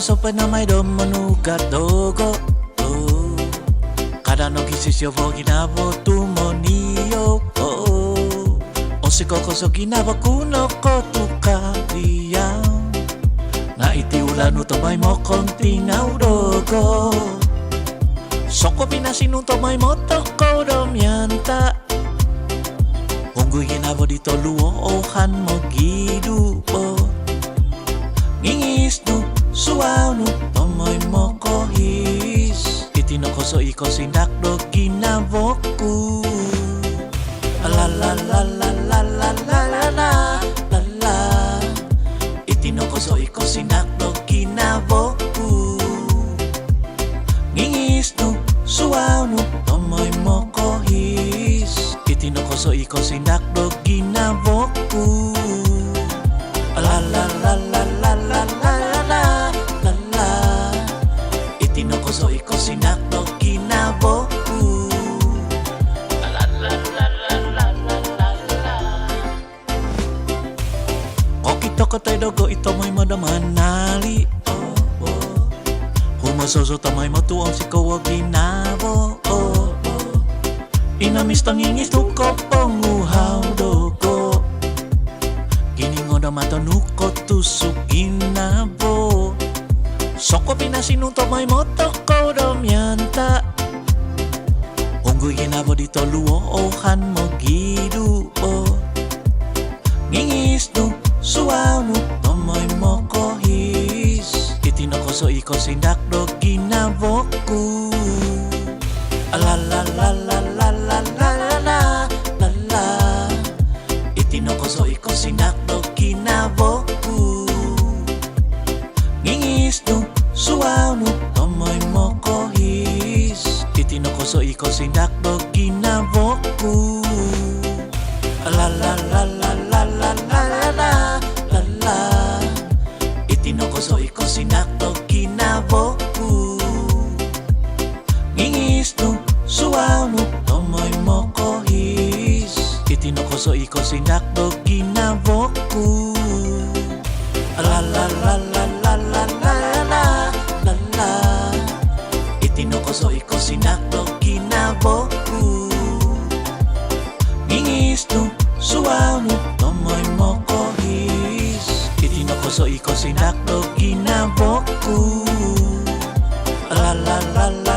sopa na may do manugat dogo. Kada no kisisyo vo ginavo tumoniyo. Osiko koso ginavo kuno kotu kariyang. Na iti ulan utomay mo konting audogo. Soko pinasinun tomay mo toko domyanta. Unggoy ginavo dito luohan mo gidupo. Ngingis no suaw no tomoy mo kohis. Itinoko so Kosindak do ginavoku. La la la la la la la la la la la. Itinoko so Kosindak do ginavoku. Ngingis no suaw no tomoy mo kohis. Itinoko so Kosindak do ginavoku. La la la la la la la la la la. Itinoko so Kosindak do ginavoku. La la la la la la la la. Kokito kotoy dogo ito mo'y madamanali. Humasoso tamay mo tuong si kowa ginavo. Inamis tangingis tuko panguhaw dogo. Giningo na matanuko tusuk ginavo. Soko pinasinun tomay mo toko domyanta. Unggoy ginavo dito luohan mo giduo. Ngingis no suaw no tomoy mo kohis. Itinoko so Kosindak do ginavoku. La la la la la la la la la la. Itinoko so Kosindak do ginavoku. Ngingis no suaw no tomoy mo kohis. Itinoko so Kosindak do ginavoku. La la la la la la la la la la. Itinoko so Kosindak do ginavoku. Ngingis no suaw no tomoy mo kohis. Itinoko so Kosindak do ginavoku. La la la la la la la la la la. Itinoko so Kosindak do ginavoku. Ngingis no suaw no tomoy mo kohis. Itinoko so Kosindak do ginavoku. La la la la